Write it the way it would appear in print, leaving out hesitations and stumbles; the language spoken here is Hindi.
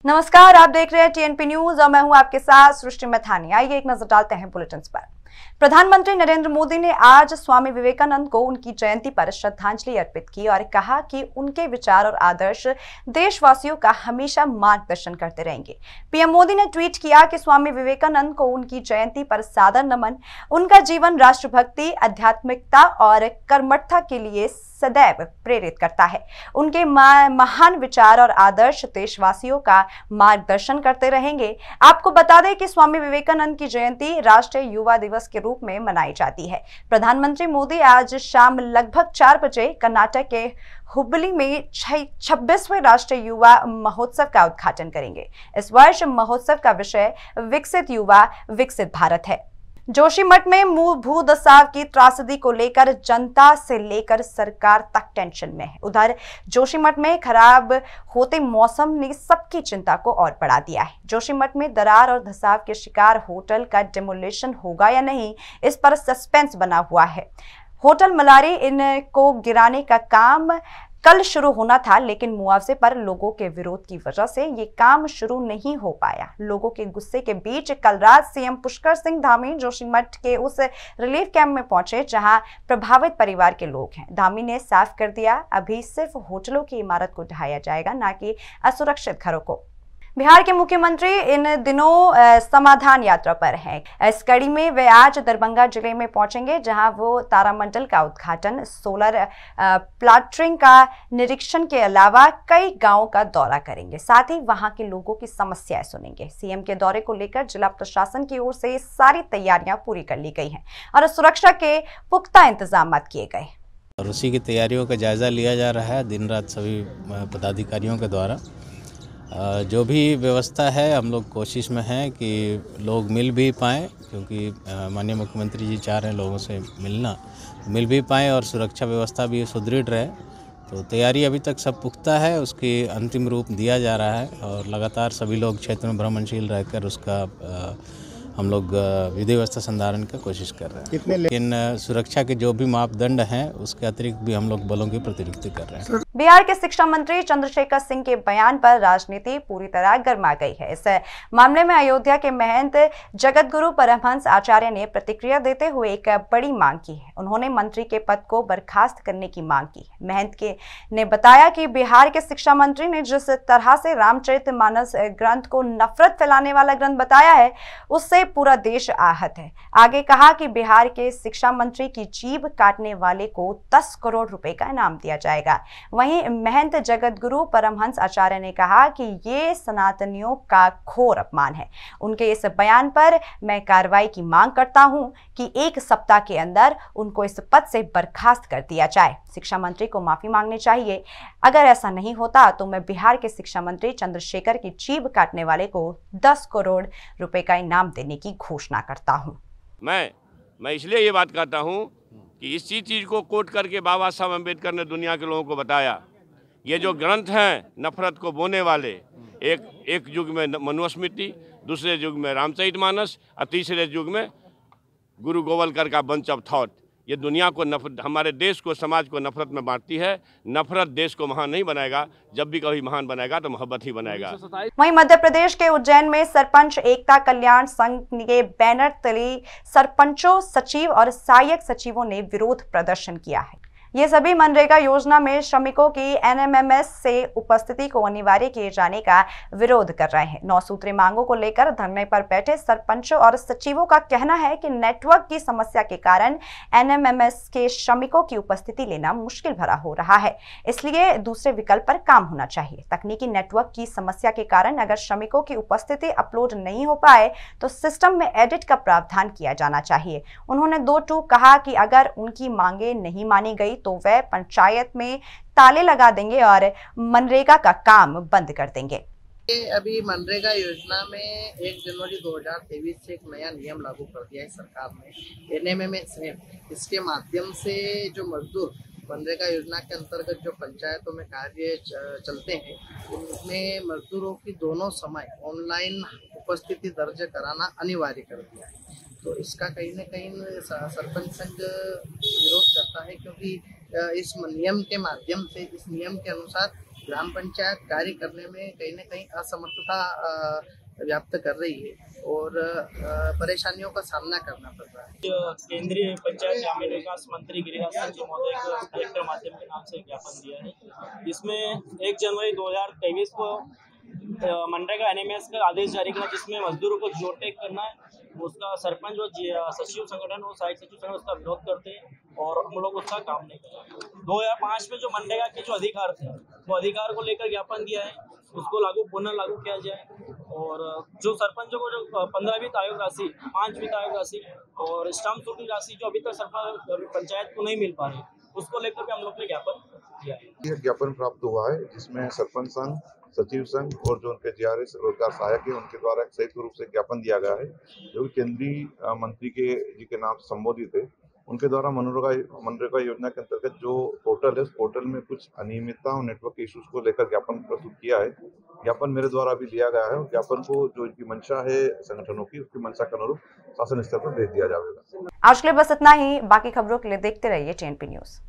नमस्कार, आप देख रहे हैं टीएनपी न्यूज और मैं हूं आपके साथ सृष्टि मैथानी। आइए एक नजर डालते हैं बुलेटिन पर। प्रधानमंत्री नरेंद्र मोदी ने आज स्वामी विवेकानंद को उनकी जयंती पर श्रद्धांजलि अर्पित की और कहा कि उनके विचार और आदर्श देशवासियों का हमेशा मार्गदर्शन करते रहेंगे। पीएम मोदी ने ट्वीट किया कि स्वामी विवेकानंद को उनकी जयंती पर सादर नमन। उनका जीवन राष्ट्रभक्ति, आध्यात्मिकता और कर्मठता के लिए सदैव प्रेरित करता है। उनके महान विचार और आदर्श देशवासियों का मार्गदर्शन करते रहेंगे। आपको बता दें कि स्वामी विवेकानंद की जयंती राष्ट्रीय युवा दिवस के रूप में मनाई जाती है। प्रधानमंत्री मोदी आज शाम लगभग 4 बजे कर्नाटक के हुबली में 26वें राष्ट्रीय युवा महोत्सव का उद्घाटन करेंगे। इस वर्ष महोत्सव का विषय विकसित युवा विकसित भारत है। जोशीमठ में भूदसाव की त्रासदी को लेकर जनता से लेकर सरकार तक टेंशन में है। उधर जोशीमठ में खराब होते मौसम ने सबकी चिंता को और बढ़ा दिया है। जोशीमठ में दरार और धसाव के शिकार होटल का डिमोलिशन होगा या नहीं, इस पर सस्पेंस बना हुआ है। होटल मलारी इनको गिराने का काम कल शुरू होना था, लेकिन मुआवजे पर लोगों के विरोध की वजह से ये काम शुरू नहीं हो पाया। लोगों के गुस्से के बीच कल रात सीएम पुष्कर सिंह धामी जोशीमठ के उस रिलीफ कैंप में पहुंचे जहां प्रभावित परिवार के लोग हैं। धामी ने साफ कर दिया, अभी सिर्फ होटलों की इमारत को ढहाया जाएगा, ना कि असुरक्षित घरों को। बिहार के मुख्यमंत्री इन दिनों समाधान यात्रा पर हैं। इस कड़ी में वे आज दरभंगा जिले में पहुंचेंगे, जहां वो तारामंडल का उद्घाटन, सोलर प्लांटिंग का निरीक्षण के अलावा कई गांवों का दौरा करेंगे। साथ ही वहां के लोगों की समस्याएं सुनेंगे। सीएम के दौरे को लेकर जिला प्रशासन की ओर से सारी तैयारियां पूरी कर ली गई हैं और सुरक्षा के पुख्ता इंतजाम किए गए और उसी की तैयारियों का जायजा लिया जा रहा है दिन रात सभी पदाधिकारियों के द्वारा। जो भी व्यवस्था है, हम लोग कोशिश में हैं कि लोग मिल भी पाएँ, क्योंकि माननीय मुख्यमंत्री जी चाह रहे हैं लोगों से मिलना, मिल भी पाएँ और सुरक्षा व्यवस्था भी सुदृढ़ रहे। तो तैयारी अभी तक सब पुख्ता है, उसकी अंतिम रूप दिया जा रहा है और लगातार सभी लोग क्षेत्र में भ्रमणशील रहकर उसका हम लोग विधि व्यवस्था संधारण की कोशिश कर रहे हैं। लेकिन सुरक्षा के जो भी मापदंड हैं उसके अतिरिक्त भी हम लोग बलों की प्रतिनियुक्ति कर रहे हैं। बिहार के शिक्षा मंत्री चंद्रशेखर सिंह के बयान पर राजनीति पूरी तरह गर्मा गई है। इस मामले में अयोध्या के महंत जगत गुरु परमहंस आचार्य ने प्रतिक्रिया देते हुए एक बड़ी मांग की है। उन्होंने मंत्री के पद को बर्खास्त करने की मांग की है। महंत ने बताया कि बिहार के शिक्षा मंत्री ने जिस तरह से रामचरितमानस ग्रंथ को नफरत फैलाने वाला ग्रंथ बताया है, उससे पूरा देश आहत है। आगे कहा कि बिहार के शिक्षा मंत्री की जीभ काटने वाले को 10 करोड़ रुपए का इनाम दिया जाएगा। वहीं महंत जगत गुरु परमहंस आचार्य ने कहा कि ये सनातनियों का घोर अपमान है। उनके इस बयान पर मैं कार्रवाई की मांग करता हूं कि 1 सप्ताह के अंदर उनको इस पद से बर्खास्त कर दिया जाए। शिक्षा मंत्री को माफी मांगनी चाहिए। अगर ऐसा नहीं होता तो मैं बिहार के शिक्षा मंत्री चंद्रशेखर की जीभ काटने वाले को 10 करोड़ रुपए का इनाम देने की घोषणा करता हूं। मैं इसलिए ये बात कहता हूं कि इसी चीज को कोट करके बाबा साहब अम्बेडकर ने दुनिया के लोगों को बताया। ये जो ग्रंथ हैं नफरत को बोने वाले, एक युग में मनुस्मृति, दूसरे युग में रामचरितमानस और तीसरे युग में गुरु गोवलकर का बंच ऑफ थॉट, ये दुनिया को हमारे देश को, समाज को नफरत में बांटती है। नफरत देश को महान नहीं बनाएगा, जब भी कभी महान बनाएगा तो मोहब्बत ही बनाएगा। वहीं मध्य प्रदेश के उज्जैन में सरपंच एकता कल्याण संघ के बैनर तले सरपंचों, सचिव और सहायक सचिवों ने विरोध प्रदर्शन किया है। ये सभी मनरेगा योजना में श्रमिकों की एनएमएमएस से उपस्थिति को अनिवार्य किए जाने का विरोध कर रहे हैं। 9 सूत्री मांगों को लेकर धरने पर बैठे सरपंचों और सचिवों का कहना है कि नेटवर्क की समस्या के कारण एनएमएमएस के श्रमिकों की उपस्थिति लेना मुश्किल भरा हो रहा है, इसलिए दूसरे विकल्प पर काम होना चाहिए। तकनीकी नेटवर्क की समस्या के कारण अगर श्रमिकों की उपस्थिति अपलोड नहीं हो पाए तो सिस्टम में एडिट का प्रावधान किया जाना चाहिए। उन्होंने 2 टूक कहा कि अगर उनकी मांगे नहीं मानी गई तो वह पंचायत में ताले लगा देंगे और मनरेगा का काम बंद कर देंगे। अभी मनरेगा योजना में 1 जनवरी 2023 से एक नया नियम लागू कर दिया है सरकार ने, एनएमएमएस है। इसके माध्यम से जो मजदूर मनरेगा योजना के अंतर्गत जो पंचायतों में कार्य चलते हैं, उनमें मजदूरों की दोनों समय ऑनलाइन उपस्थिति दर्ज कराना अनिवार्य कर दिया है। तो इसका कहीं न कहीं सरपंच संघ विरोध करता है, क्योंकि इस नियम के माध्यम से, इस नियम के अनुसार ग्राम पंचायत कार्य करने में कहीं न कहीं असमर्थता व्याप्त कर रही है और परेशानियों का सामना करना पड़ रहा है। केंद्रीय पंचायत ग्रामीण विकास मंत्री गिरिराज सिंह जी महोदय को कलेक्टर माध्यम के नाम से ज्ञापन दिया है, जिसमें 1 जनवरी 2023 को मनरेगा एनएमएस का आदेश जारी करना, जिसमें मजदूरों को जोड़टेक करना है। उसका सरपंच और सचिव संगठन और सहायक सचिव संगठन उसका विरोध करते हैं और हम लोग उसका काम नहीं कर रहे। 2005 में जो मनरेगा के जो अधिकार थे, वो अधिकार को लेकर ज्ञापन दिया है, उसको पुनः लागू किया जाए। और जो सरपंचों को जो 15 वित्त आयोग राशि, 5 वित्त आयोग राशि और स्टाम्प ड्यूटी राशि जो अभी तक सरकार पंचायत को नहीं मिल पा रही, उसको लेकर भी हम लोग ने ज्ञापन दिया है। यह ज्ञापन प्राप्त हुआ है, जिसमें सरपंच संघ, सचिव संघ और जो उनके जीआरएस रोजगार सहायक है, उनके द्वारा एक संयुक्त रूप से ज्ञापन दिया गया है, जो कि केंद्रीय मंत्री जी के नाम से संबोधित है। उनके द्वारा मनरेगा योजना के अंतर्गत जो पोर्टल है, उस पोर्टल में कुछ अनियमितता और नेटवर्क इश्यूज को लेकर ज्ञापन प्रस्तुत किया है। ज्ञापन मेरे द्वारा भी लिया गया है और ज्ञापन को जो इनकी मंशा है संगठनों की, उसकी मंशा के अनुरूप शासन स्तर पर भेज दिया जाएगा। आज के लिए बस इतना ही। बाकी खबरों के लिए देखते रहिए TNP न्यूज।